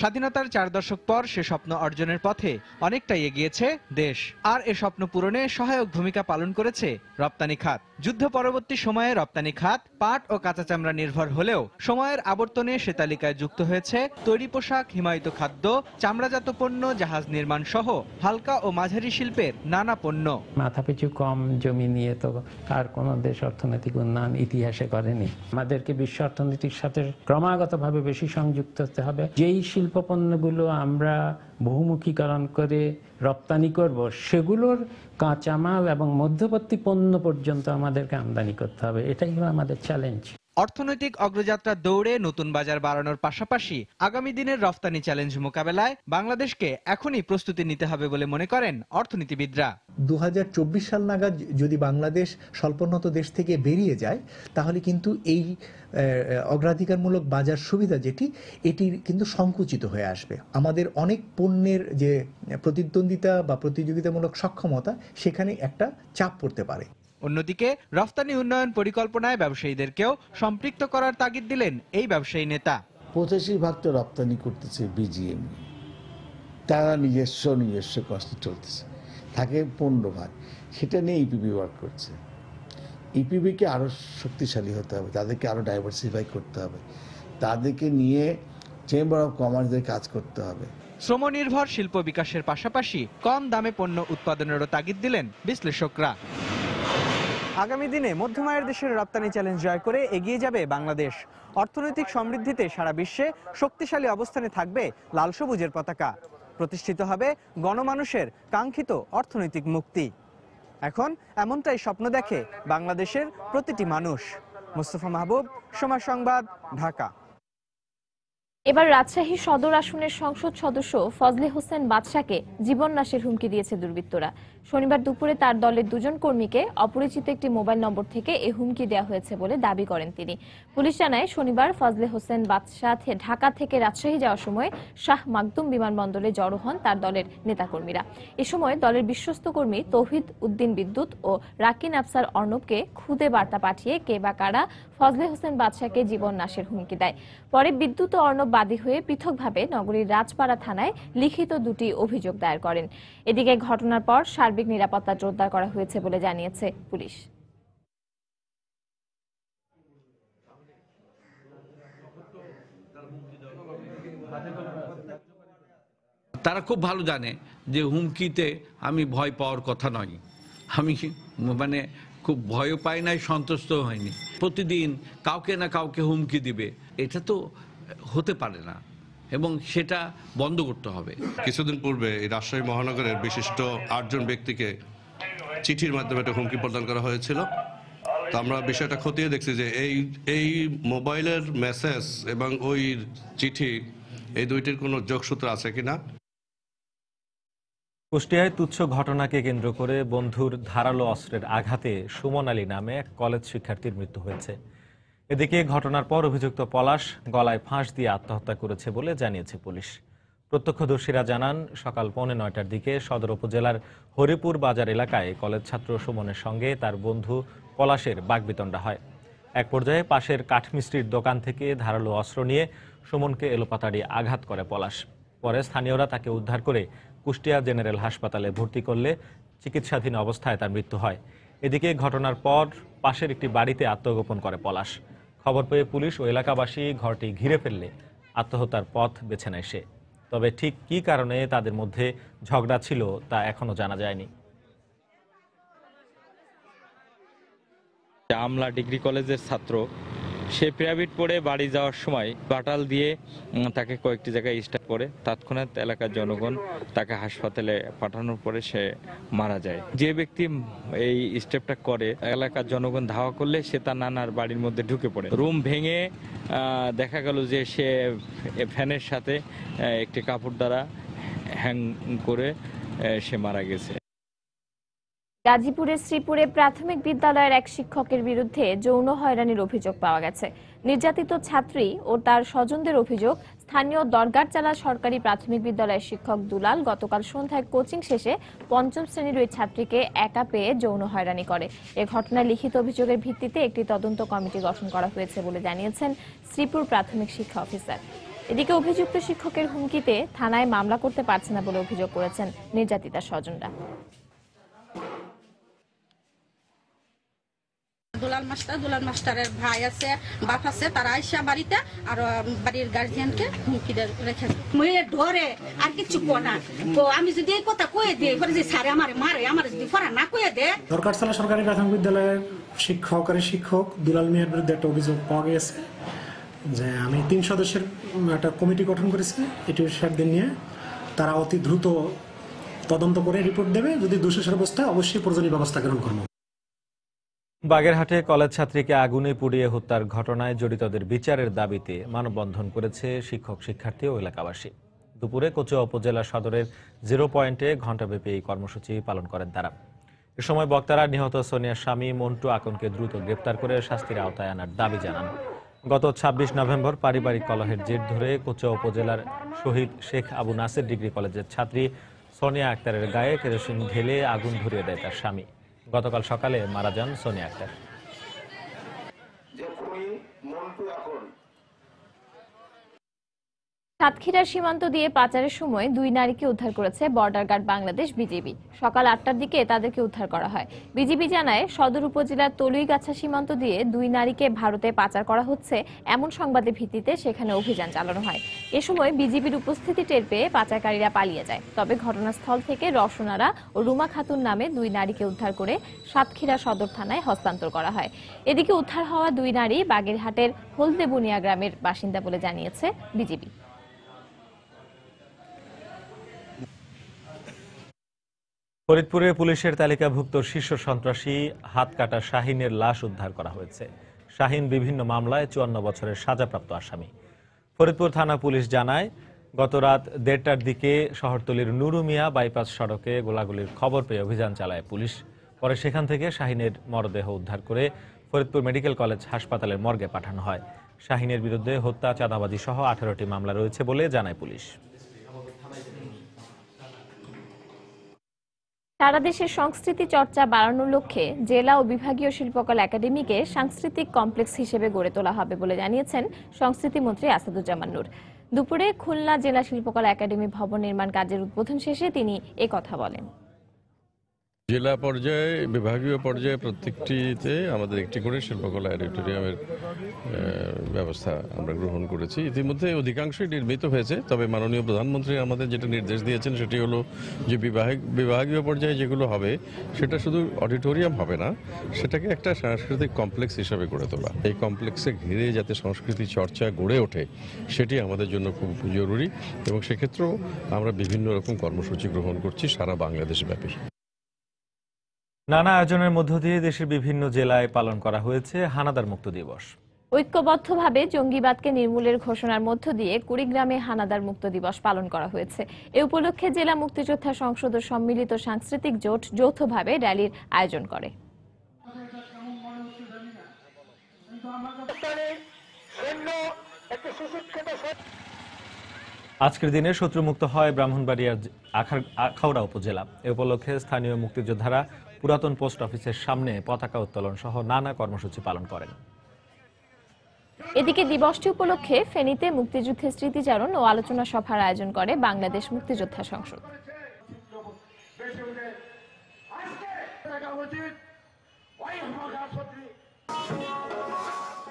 Speaker 18: স্বাধীনতার 4 দশক পর সে স্বপ্ন অর্জনের পথে অনেকটাই এগিয়েছে দেশ। আর এ স্বপ্ন পূরণে সহায়ক ভূমিকা পালন করেছে রপ্তানি খাত। যুদ্ধ পরবর্তী সময়ে রপ্তানি খাত পাট ও কাঁচা চামড়া নির্ভর হলেও সময়ের আবর্তনে সে তালিকায় যুক্ত হয়েছে তৈরি পোশাক, হিমায়িত খাদ্য, চামড়াজাত পণ্য, জাহাজ নির্মাণ সহ হালকা ও মাঝারি শিল্পের নানা পণ্য।
Speaker 19: মাথাপিছু কম জমি নিয়ে তো আর কোনো দেশ অর্থনৈতিক উন্নয়ন ইতিহাসে করেনি। আমাদেরকে বিশ্ব অর্থনীতির সাথে ক্রমাগতভাবে বেশি সংযুক্ত হতে হবে। যেই শিল্প পণ্যগুলো আমরা বহুমুখীকরণ করে রপ্তানি করব, সেগুলোর কাঁচামাল এবং মধ্যবর্তী পণ্য পর্যন্ত আমাদেরকে আমদানি করতে হবে। এটাই হলো আমাদের চ্যালেঞ্জ।
Speaker 18: অর্থনৈতিক অগ্রযাত্রার দৌড়ে নতুন বাজার বাড়ানোর পাশাপাশি আগামী দিনের রফতানি চ্যালেঞ্জ মোকাবেলায় বাংলাদেশকে এখনই প্রস্তুতি নিতে হবে বলে মনে করেন অর্থনীতিবিদরা।
Speaker 20: 2024 সাল নাগাদ যদি বাংলাদেশ স্বল্পোন্নত দেশ থেকে বেরিয়ে যায়, তাহলে কিন্তু এই অগ্রাধিকারমূলক বাজার সুবিধা এটির কিন্তু সংকুচিত হয়ে আসবে। আমাদের অনেক পণ্যের যে প্রতিদ্বন্দ্বিতা বা প্রতিযোগিতামূলক সক্ষমতা, সেখানে একটা চাপ পড়তে পারে।
Speaker 18: অন্যদিকে রফতানি উন্নয়ন পরিকল্পনায় ব্যবসায়ীদেরকেও সম্পৃক্ত করার তাগিদ দিলেন এই ব্যবসায়ী নেতা।
Speaker 21: 85% রপ্তানি করতেছে বিজিএম, তারা নিজস্ব কষ্টে চলতেছে, থাকে 15%, সেটা নিয়ে ইপিবি ওয়ার্ক করছে। ইপিবিকে আরও শক্তিশালী হতে হবে, তাদেরকে আরও ডাইভার্সিফাই করতে হবে, তাদেরকে নিয়ে চেম্বার অফ কমার্সের কাজ করতে হবে।
Speaker 18: শ্রমনির্ভর শিল্প বিকাশের পাশাপাশি কম দামে পণ্য উৎপাদনেরও তাগিদ দিলেন বিশ্লেষকরা।
Speaker 5: আগামী দিনে মধ্যমায়ের দেশের রপ্তানি চ্যালেঞ্জ জয় করে এগিয়ে যাবে বাংলাদেশ। অর্থনৈতিক সমৃদ্ধিতে সারা বিশ্বে শক্তিশালী অবস্থানে থাকবে লাল সবুজের পতাকা। প্রতিষ্ঠিত হবে গণমানুষের কাঙ্ক্ষিত অর্থনৈতিক মুক্তি। এখন এমনটাই স্বপ্ন দেখে বাংলাদেশের প্রতিটি মানুষ। মোস্তফা মাহবুব, সময় সংবাদ, ঢাকা।
Speaker 2: এবার রাজশাহী সদর আসনের সংসদ সদস্য ফজলে হোসেন বাদশাকে জীবননাশের হুমকি দিয়েছে দুর্বৃত্তরা। শনিবার দুপুরে তার দলের দুজন কর্মীকে অপরিচিত একটি মোবাইল নম্বর থেকে এই হুমকি দেওয়া হয়েছে বলে দাবি করেন তিনি। পুলিশ জানায়, শনিবার ফজলে হোসেন বাদশা ঢাকা থেকে রাজশাহী যাওয়ার সময় শাহ মাকদুম বিমানবন্দরে জড়ো হন তার দলের নেতাকর্মীরা। এ সময় দলের বিশ্বস্ত কর্মী তৌহিদ উদ্দিন বিদ্যুৎ ও রাকিন আফসার অর্ণবকে খুদে বার্তা পাঠিয়ে কে বা কারা ফজলে হোসেন বাদশাকে জীবননাশের হুমকি দেয়। পরে বিদ্যুৎ ও অর্ণব বাদী হয়ে পৃথকভাবে নগরীর রাজপাড়া থানায় লিখিত দুটি অভিযোগ দায়ের করেন। এদিকে ঘটনার পর সার্বিক নিরাপত্তা জোরদার করা হয়েছে বলে জানিয়েছে পুলিশ।
Speaker 6: তারা খুব ভালো জানে যে হুমকিতে আমি ভয় পাওয়ার কথা নয়। আমি খুব ভয়ও পাই নাই, সন্তুষ্ট হয়নি। প্রতিদিন কাউকে না কাউকে হুমকি দিবে, এটা তো হতে পারে না এবং সেটা বন্ধ করতে হবে।
Speaker 15: কিছুদিন পূর্বে এই রাজশাহী মহানগরের বিশিষ্ট 8 জন ব্যক্তিকে চিঠির মাধ্যমে একটা হুমকি প্রদান করা হয়েছিল। তো আমরা বিষয়টা খতিয়ে দেখছি যে এই মোবাইলের মেসেজ এবং ওই চিঠি, এই দুইটির কোনো যোগসূত্র আছে কিনা।
Speaker 1: কুষ্টিয়ায় তুচ্ছ ঘটনাকে কেন্দ্র করে বন্ধুর ধারালো অস্ত্রের আঘাতে সুমন আলী নামে এক কলেজ শিক্ষার্থীর মৃত্যু হয়েছে। এদিকে ঘটনার পর অভিযুক্ত পলাশ গলায় ফাঁস দিয়ে আত্মহত্যা করেছে বলে জানিয়েছে পুলিশ। প্রত্যক্ষদর্শীরা জানান, সকাল 9:45টার দিকে সদর উপজেলার হরিপুর বাজার এলাকায় কলেজ ছাত্র সুমনের সঙ্গে তার বন্ধু পলাশের বাগবিতণ্ডা হয়। এক পর্যায়ে পাশের কাঠমিস্ত্রির দোকান থেকে ধারালো অস্ত্র নিয়ে সুমনকে এলোপাতাড়ি আঘাত করে পলাশ। পরে স্থানীয়রা তাকে উদ্ধার করে কুষ্টিয়া জেনারেল হাসপাতালে ভর্তি করলে চিকিৎসাধীন অবস্থায় তার মৃত্যু হয়। এদিকে ঘটনার পর পাশের একটি বাড়িতে আত্মগোপন করে পলাশ। খবর পেয়ে পুলিশ ও এলাকাবাসী ঘরটি ঘিরে ফেললে আত্মহত্যার পথ বেছে নেয় সে। তবে ঠিক কী কারণে তাদের মধ্যে ঝগড়া ছিল তা এখনো জানা যায়নি।
Speaker 8: আমলা ডিগ্রি কলেজের ছাত্র, সে প্রাইভেট পড়ে বাড়ি যাওয়ার সময় বাটাল দিয়ে তাকে কয়েকটি জায়গায় স্টাক করে, তৎক্ষণাৎ এলাকার জনগণ তাকে হাসপাতালে পাঠানোর পরে সে মারা যায়। যে ব্যক্তি এই স্টেপটা করে, এলাকার জনগণ ধাওয়া করলে সে তার নানার বাড়ির মধ্যে ঢুকে পড়ে। রুম ভেঙে দেখা গেল যে সে ফ্যানের সাথে একটি কাপড় দ্বারা হ্যাং করে সে মারা গেছে।
Speaker 2: গাজীপুরের শ্রীপুরে প্রাথমিক বিদ্যালয়ের এক শিক্ষকের বিরুদ্ধে যৌন হয়রানির অভিযোগ পাওয়া গেছে। নির্যাতিত ছাত্রী ও তার স্বজনদের অভিযোগ, স্থানীয় দরগারচালা সরকারি প্রাথমিক বিদ্যালয়ের শিক্ষক দুলাল গতকাল সন্ধ্যায় কোচিং শেষে 5ম শ্রেণীর ওই ছাত্রীকে একা পেয়ে যৌন হয়রানি করে। এ ঘটনায় লিখিত অভিযোগের ভিত্তিতে একটি তদন্ত কমিটি গঠন করা হয়েছে বলে জানিয়েছেন শ্রীপুর প্রাথমিক শিক্ষা অফিসার। এদিকে অভিযুক্ত শিক্ষকের হুমকিতে থানায় মামলা করতে পারছে না বলে অভিযোগ করেছেন নির্যাতিতার স্বজনরা।
Speaker 17: দুলাল মাস্টারের ভাই আছে, বাপ আছে, তারা আইসা বাড়িতে আর বাড়ির গার্জিয়ানকে হুমকি রেখে ধরে আর কিছু কোনা। আমি যদি এই কথা কয়ে দিই যে স্যারে আমারে মারে, আমার যদি পড়া না কয়ে দে।
Speaker 22: দরকারচালা সরকারি প্রাথমিক বিদ্যালয়ের শিক্ষক দুলাল মিয়ার বিরুদ্ধে একটা অভিযোগ পাওয়া গেছে যে আমি 3 সদস্যের একটা কমিটি গঠন করেছি এটি সাহেবদের নিয়ে। তারা অতি দ্রুত তদন্ত করে রিপোর্ট দেবে, যদি দোষী সাব্যস্ত হয় অবশ্যই প্রয়োজনীয় ব্যবস্থা গ্রহণ করব।
Speaker 1: বাগেরহাটে কলেজ ছাত্রীকে আগুনে পুড়িয়ে হত্যার ঘটনায় জড়িতদের বিচারের দাবিতে মানববন্ধন করেছে শিক্ষক, শিক্ষার্থী ও এলাকাবাসী। দুপুরে কচুয়া উপজেলা সদরের 0 পয়েন্টে ঘণ্টাব্যাপী এই কর্মসূচি পালন করেন তারা। এ সময় বক্তারা নিহত সোনিয়ার স্বামী মন্টু আকনকে দ্রুত গ্রেপ্তার করে শাস্তির আওতায় আনার দাবি জানান। গত 26 নভেম্বর পারিবারিক কলহের জের ধরে কচুয়া উপজেলার শহীদ শেখ আবু নাসের ডিগ্রি কলেজের ছাত্রী সোনিয়া আক্তারের গায়ে কেরোসিন ঢেলে আগুন ধরিয়ে দেয় তার স্বামী। গতকাল সকালে মারা যান সোনিয়া আক্তার।
Speaker 2: সাতক্ষীরার সীমান্ত দিয়ে পাচারের সময় 2 নারীকে উদ্ধার করেছে বর্ডার গার্ড বাংলাদেশ বিজিবি। সকাল 8টার দিকে তাদেরকে উদ্ধার করা হয়। বিজিবি জানায়, সদর উপজেলার তলুইগাছা সীমান্ত দিয়ে 2 নারীকে ভারতে পাচার করা হচ্ছে এমন সংবাদের ভিত্তিতে সেখানে অভিযান চালানো হয়। এ সময় বিজিবির উপস্থিতি টের পেয়ে পাচারকারীরা পালিয়ে যায়। তবে ঘটনাস্থল থেকে রসনারা ও রুমা খাতুন নামে 2 নারীকে উদ্ধার করে সাতক্ষীরা সদর থানায় হস্তান্তর করা হয়। এদিকে উদ্ধার হওয়া 2 নারী বাগেরহাটের হলদেবুনিয়া গ্রামের বাসিন্দা বলে জানিয়েছে বিজিবি।
Speaker 1: ফরিদপুরে পুলিশের তালিকাভুক্ত শীর্ষ সন্ত্রাসী হাতকাটা শাহিনের লাশ উদ্ধার করা হয়েছে। শাহিন বিভিন্ন মামলায় 54 বছরের সাজাপ্রাপ্ত আসামি। ফরিদপুর থানা পুলিশ জানায়, গত রাত 1:30টার দিকে শহরতলির নুরু মিয়া বাইপাস সড়কে গোলাগুলির খবর পেয়ে অভিযান চালায় পুলিশ। পরে সেখান থেকে শাহিনের মরদেহ উদ্ধার করে ফরিদপুর মেডিকেল কলেজ হাসপাতালের মর্গে পাঠানো হয়। শাহিনের বিরুদ্ধে হত্যা, চাঁদাবাজি সহ 18টি মামলা রয়েছে বলে জানায় পুলিশ।
Speaker 2: সারা দেশের সংস্কৃতি চর্চা বাড়ানোর লক্ষ্যে জেলা ও বিভাগীয় শিল্পকলা একাডেমিকে সাংস্কৃতিক কমপ্লেক্স হিসেবে গড়ে তোলা হবে বলে জানিয়েছেন সংস্কৃতিমন্ত্রী আসাদুজ্জামান নূর। দুপুরে খুলনা জেলা শিল্পকলা একাডেমি ভবন নির্মাণ কাজের উদ্বোধন শেষে তিনি কথা বলেন।
Speaker 3: জেলা পর্যায়ে, বিভাগীয় পর্যায়ে প্রত্যেকটিতে আমাদের একটি করে শিল্পকলা অডিটোরিয়ামের ব্যবস্থা আমরা গ্রহণ করেছি। ইতিমধ্যে অধিকাংশই নির্মিত হয়েছে, তবে মাননীয় প্রধানমন্ত্রী আমাদের যেটা নির্দেশ দিয়েছেন সেটি হলো যে বিভাগীয় পর্যায়ে যেগুলো হবে সেটা শুধু অডিটোরিয়াম হবে না, সেটাকে একটা সাংস্কৃতিক কমপ্লেক্স হিসাবে গড়ে তোলা। এই কমপ্লেক্সে ঘিরে যাতে সংস্কৃতি চর্চা গড়ে ওঠে সেটি আমাদের জন্য খুব জরুরি, এবং সেক্ষেত্রেও আমরা বিভিন্ন রকম কর্মসূচি গ্রহণ করছি সারা বাংলাদেশ ব্যাপী।
Speaker 1: নানা আয়োজনের মধ্য দিয়ে দেশের বিভিন্ন জেলায় পালন করা হয়েছে হানাদার মুক্ত দিবস।
Speaker 2: ঐক্যবদ্ধভাবে জঙ্গিবাদকে নির্মূলের ঘোষণার মধ্য দিয়ে কুড়িগ্রামে হানাদার মুক্ত দিবস পালন করা হয়েছে। এ উপলক্ষে জেলা মুক্তিযোদ্ধা সংসদ ও সম্মিলিত সাংস্কৃতিক জোট যৌথভাবে র্যালির আয়োজন করে।
Speaker 1: আজকের দিনে শত্রুমুক্ত হয় ব্রাহ্মণবাড়িয়ার আখাউড়া উপজেলা। এ উপলক্ষে স্থানীয় মুক্তিযোদ্ধারা পুরাতন পোস্ট অফিসের সামনে পতাকা উত্তোলন সহ নানা কর্মসূচি পালন করেন।
Speaker 2: এদিকে দিবসটি উপলক্ষে ফেনীতে মুক্তিযুদ্ধের স্মৃতিচারণ ও আলোচনা সভার আয়োজন করে বাংলাদেশ মুক্তিযোদ্ধা সংসদ।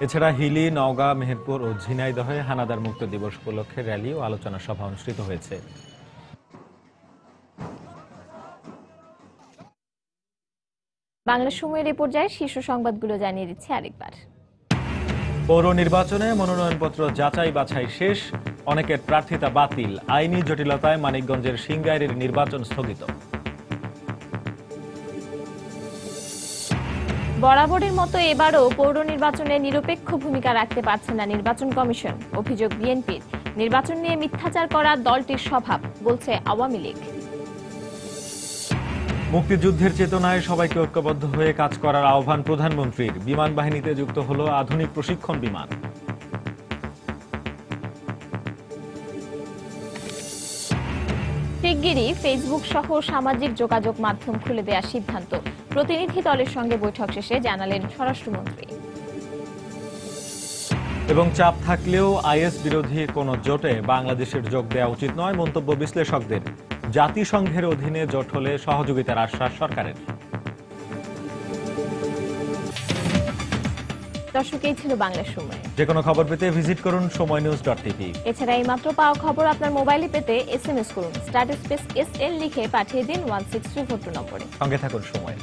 Speaker 1: এছাড়া হিলি, নওগাঁ, মেহেরপুর ও ঝিনাইদহে হানাদার মুক্ত দিবস উপলক্ষে র্যালি ও আলোচনা সভা অনুষ্ঠিত হয়েছে।
Speaker 2: বাংলা সময়ের এ পর্যায়ে শীর্ষ সংবাদগুলো জানিয়ে দিচ্ছে আরেকবার।
Speaker 1: পৌর নির্বাচনে মনোনয়নপত্র যাচাই বাছাই শেষ, অনেকের প্রার্থিতা বাতিল। আইনি জটিলতায় মানিকগঞ্জের সিংগাইরের নির্বাচন স্থগিত।
Speaker 2: বরাবরের মতো এবারও পৌর নির্বাচনে নিরপেক্ষ ভূমিকা রাখতে পারছে না নির্বাচন কমিশন, অভিযোগ বিএনপির। নির্বাচন নিয়ে মিথ্যাচার করা দলটির স্বভাব, বলছে আওয়ামী লীগ।
Speaker 1: মুক্তিযুদ্ধের চেতনায় সবাইকে ঐক্যবদ্ধ হয়ে কাজ করার আহ্বান প্রধানমন্ত্রীর। বিমান বাহিনীতে যুক্ত হলো আধুনিক প্রশিক্ষণ বিমান।
Speaker 2: শিগগিরই ফেসবুক সহ সামাজিক যোগাযোগ মাধ্যম খুলে দেওয়ার সিদ্ধান্ত, প্রতিনিধি দলের সঙ্গে বৈঠক শেষে জানালেন স্বরাষ্ট্রমন্ত্রী।
Speaker 1: এবং চাপ থাকলেও আইএস বিরোধী কোনো জোটে বাংলাদেশের যোগ দেওয়া উচিত নয়, মন্তব্য বিশ্লেষকদের। জাতিসংঘের অধীনে জোট হলে সহযোগিতার আশ্বাস সরকারের।
Speaker 2: দর্শক, এই ছিল বাংলা সময়।
Speaker 1: যে কোনো খবর পেতে ভিজিট করুন সময়নিউজ.tv।
Speaker 2: এছাড়া এই মাত্র পাওয়া খবর আপনার মোবাইলে পেতে SMS করুন *SL লিখে পাঠিয়ে দিন 16342 নম্বরে।
Speaker 1: সঙ্গে থাকুন সময়।